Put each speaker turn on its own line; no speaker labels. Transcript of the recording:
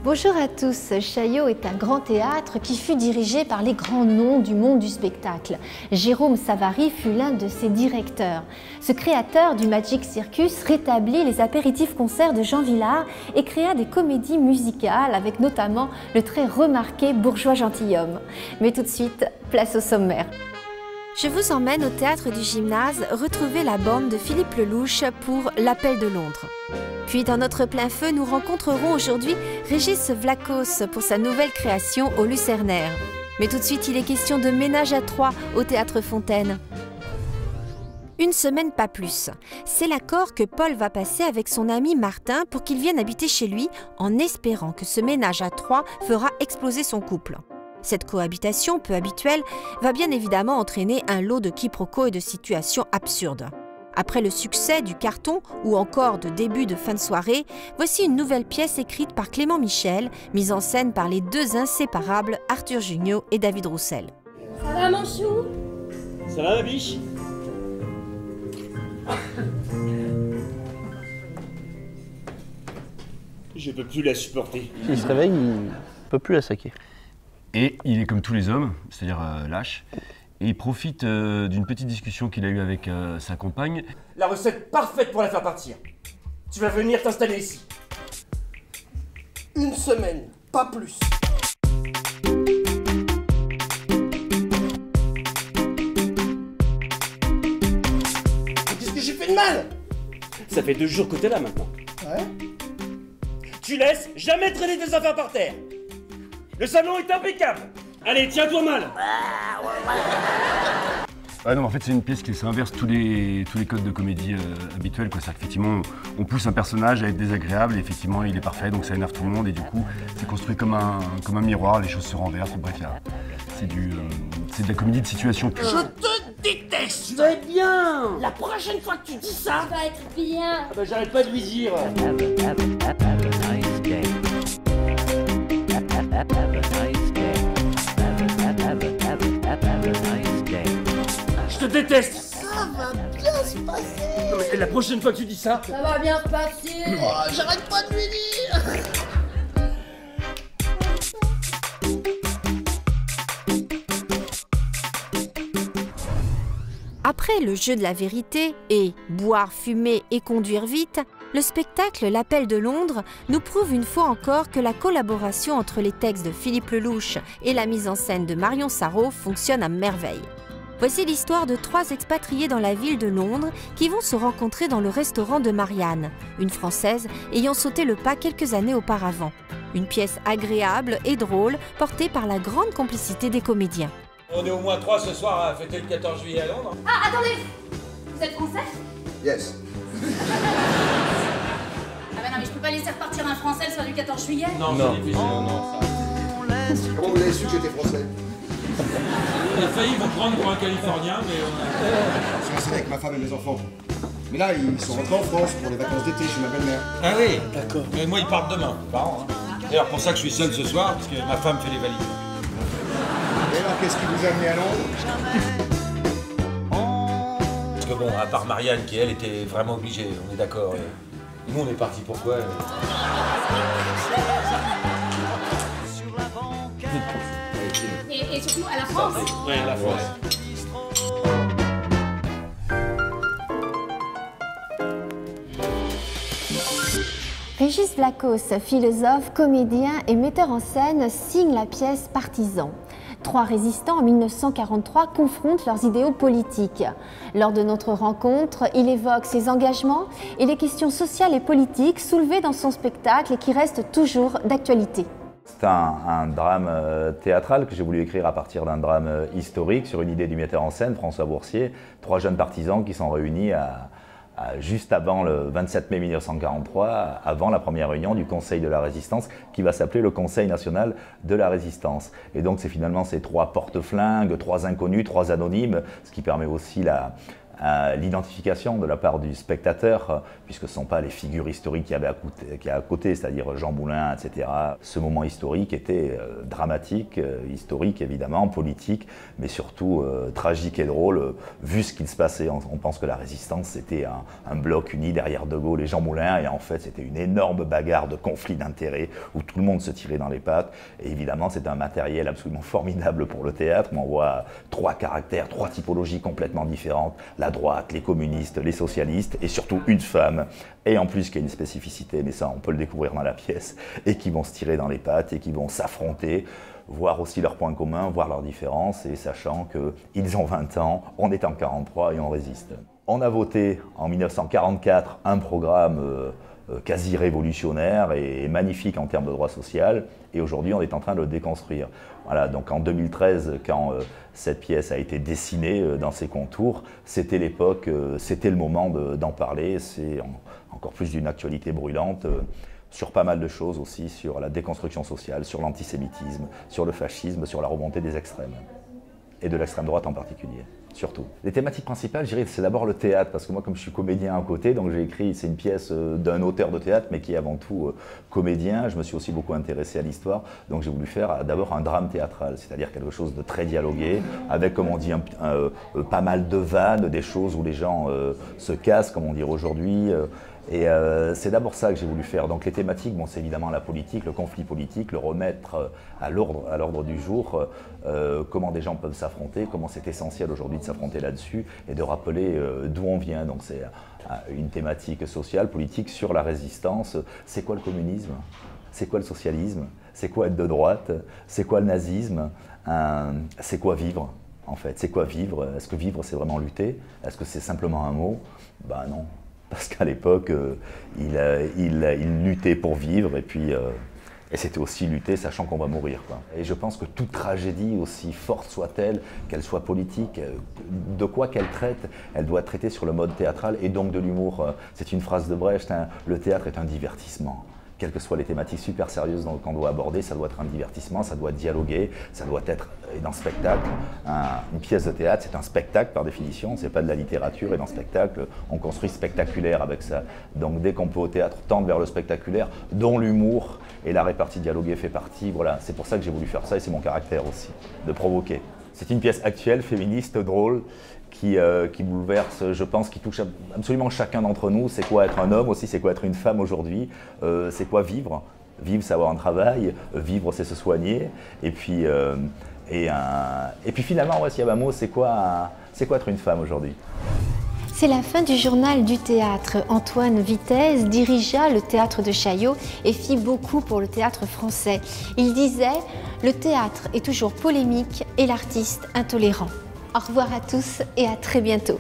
Bonjour à tous, Chaillot est un grand théâtre qui fut dirigé par les grands noms du monde du spectacle. Jérôme Savary fut l'un de ses directeurs. Ce créateur du Magic Circus rétablit les apéritifs concerts de Jean Vilar et créa des comédies musicales avec notamment le très remarqué Bourgeois gentilhomme. Mais tout de suite, place au sommaire. Je vous emmène au théâtre du Gymnase retrouver la bande de Philippe Lelouch pour L'Appel de Londres. Puis dans notre plein feu, nous rencontrerons aujourd'hui Régis Vlachos pour sa nouvelle création au Lucernaire. Mais tout de suite, il est question de Ménage à trois au Théâtre Fontaine. Une semaine, pas plus. C'est l'accord que Paul va passer avec son ami Martin pour qu'il vienne habiter chez lui en espérant que ce ménage à trois fera exploser son couple. Cette cohabitation peu habituelle va bien évidemment entraîner un lot de quiproquos et de situations absurdes. Après le succès du carton ou encore de début de fin de soirée, voici une nouvelle pièce écrite par Clément Michel, mise en scène par les deux inséparables Arthur Jugnot et David Roussel.
Ça va mon chou?
Ça va ma biche? Je peux plus la supporter.
Il se réveille, il peut plus la saquer.
Et il est comme tous les hommes, c'est-à-dire lâche. Et il profite d'une petite discussion qu'il a eue avec sa compagne.
La recette parfaite pour la faire partir. Tu vas venir t'installer ici. Une semaine, pas plus. Qu'est-ce que j'ai fait de mal? Ça fait 2 jours que t'es là maintenant. Ouais. Tu laisses jamais traîner tes affaires par terre. Le salon est impeccable. Allez, tiens-toi mal.
Ah non, en fait, c'est une pièce qui s'inverse tous les codes de comédie habituels. C'est-à-dire qu'effectivement, on pousse un personnage à être désagréable et effectivement, il est parfait, donc ça énerve tout le monde. Et du coup, c'est construit comme un miroir, les choses se renversent. Bref, c'est de la comédie de situation pure.
Je te déteste. Tu vas être bien. La prochaine fois que tu dis ça,
Tu vas être bien.
ah bah, j'arrête pas de lui dire. Je te déteste.
Ça va bien se passer.
Non, mais la prochaine fois que tu dis ça,
Ça va bien se passer.
oh, j'arrête pas de lui dire.
Après le jeu de la vérité et boire, fumer et conduire vite, le spectacle L'Appel de Londres nous prouve une fois encore que la collaboration entre les textes de Philippe Lelouch et la mise en scène de Marion Sarraud fonctionne à merveille. Voici l'histoire de 3 expatriés dans la ville de Londres qui vont se rencontrer dans le restaurant de Marianne, une Française ayant sauté le pas quelques années auparavant. Une pièce agréable et drôle portée par la grande complicité des comédiens.
On est au moins 3 ce soir à fêter le 14 juillet à Londres.
Ah, attendez. Vous êtes français?
Yes.
Ah bah non, mais je peux pas laisser repartir un français le soir du 14 juillet.
Non, c'est difficile, non, ça.
Comment vous avez su que j'étais français?
On a failli vous prendre pour un Californien, mais
Je suis resté avec ma femme et mes enfants. Mais là, ils sont rentrés en France pour les vacances d'été chez ma belle-mère.
Ah oui, d'accord. Mais moi, ils partent demain, mes parents. D'ailleurs, pour ça que je suis seul ce soir, parce que ma femme fait les valises.
Et alors, qu'est-ce qui vous a amené à Londres?
Parce que bon, à part Marianne, qui elle était vraiment obligée, on est d'accord. Nous, on est partis pourquoi
Et surtout à la France.
Ouais, la France.
Régis Vlachos, philosophe, comédien et metteur en scène, signe la pièce Partisans. 3 résistants en 1943 confrontent leurs idéaux politiques. Lors de notre rencontre, il évoque ses engagements et les questions sociales et politiques soulevées dans son spectacle et qui restent toujours d'actualité.
C'est un drame théâtral que j'ai voulu écrire à partir d'un drame historique sur une idée du metteur en scène, François Boursier. 3 jeunes partisans qui sont réunis juste avant le 27 mai 1943, avant la première réunion du Conseil de la Résistance, qui va s'appeler le Conseil national de la Résistance. Et donc c'est finalement ces 3 porte-flingues, 3 inconnus, 3 anonymes, ce qui permet aussi l'identification de la part du spectateur, puisque ce ne sont pas les figures historiques qu'il y avait à côté, c'est-à-dire Jean Moulin, etc. Ce moment historique était dramatique, historique évidemment, politique, mais surtout tragique et drôle, vu ce qu'il se passait. On pense que la résistance c'était un bloc uni derrière De Gaulle et Jean Moulin, et en fait c'était une énorme bagarre de conflit d'intérêts où tout le monde se tirait dans les pattes. Et évidemment c'est un matériel absolument formidable pour le théâtre, on voit 3 caractères, 3 typologies complètement différentes, la droite, les communistes, les socialistes, et surtout une femme, et en plus qui a une spécificité, mais ça on peut le découvrir dans la pièce, et qui vont se tirer dans les pattes, et qui vont s'affronter, voir aussi leurs points communs, voir leurs différences, et sachant qu'ils ont 20 ans, on est en 43 et on résiste. On a voté en 1944 un programme quasi révolutionnaire et magnifique en termes de droit social, et aujourd'hui on est en train de le déconstruire. Voilà, donc en 2013, quand cette pièce a été dessinée dans ses contours, c'était l'époque, c'était le moment d'en parler. C'est encore plus d'une actualité brûlante sur pas mal de choses aussi, sur la déconstruction sociale, sur l'antisémitisme, sur le fascisme, sur la remontée des extrêmes, et de l'extrême droite en particulier. Surtout. Les thématiques principales, je dirais, c'est d'abord le théâtre, parce que moi, comme je suis comédien à côté, donc j'ai écrit, c'est une pièce d'un auteur de théâtre, mais qui est avant tout comédien. Je me suis aussi beaucoup intéressé à l'histoire, donc j'ai voulu faire d'abord un drame théâtral, c'est-à-dire quelque chose de très dialogué, avec, comme on dit, pas mal de vannes, des choses où les gens se cassent, comme on dirait aujourd'hui. Et c'est d'abord ça que j'ai voulu faire. Donc les thématiques, bon, c'est évidemment la politique, le conflit politique, le remettre à l'ordre du jour, comment des gens peuvent s'affronter, comment c'est essentiel aujourd'hui de s'affronter là-dessus et de rappeler d'où on vient. Donc c'est une thématique sociale, politique sur la résistance. C'est quoi le communisme? C'est quoi le socialisme? C'est quoi être de droite? C'est quoi le nazisme? C'est quoi vivre en fait? C'est quoi vivre? Est-ce que vivre c'est vraiment lutter? Est-ce que c'est simplement un mot? Ben non. Parce qu'à l'époque, il luttait pour vivre, et puis et c'était aussi lutter sachant qu'on va mourir, quoi. Et je pense que toute tragédie, aussi forte soit-elle, qu'elle soit politique, de quoi qu'elle traite, elle doit traiter sur le mode théâtral et donc de l'humour. C'est une phrase de Brecht, hein, le théâtre est un divertissement. Quelles que soient les thématiques super sérieuses qu'on doit aborder, ça doit être un divertissement, ça doit dialoguer, ça doit être dans le spectacle. Une pièce de théâtre, c'est un spectacle par définition, c'est pas de la littérature, et dans le spectacle, on construit spectaculaire avec ça. Donc dès qu'on peut au théâtre tendre vers le spectaculaire, dont l'humour et la répartie dialoguée fait partie, voilà, c'est pour ça que j'ai voulu faire ça, et c'est mon caractère aussi, de provoquer. C'est une pièce actuelle, féministe, drôle, qui bouleverse, je pense, qui touche absolument chacun d'entre nous. C'est quoi être un homme aussi, c'est quoi être une femme aujourd'hui, c'est quoi vivre. Vivre, c'est avoir un travail, vivre, c'est se soigner. Et puis finalement, ouais, s'il y avait un mot, c'est quoi être une femme aujourd'hui?
C'est la fin du journal du théâtre. Antoine Vitesse dirigea le théâtre de Chaillot et fit beaucoup pour le théâtre français. Il disait « Le théâtre est toujours polémique et l'artiste intolérant ». Au revoir à tous et à très bientôt.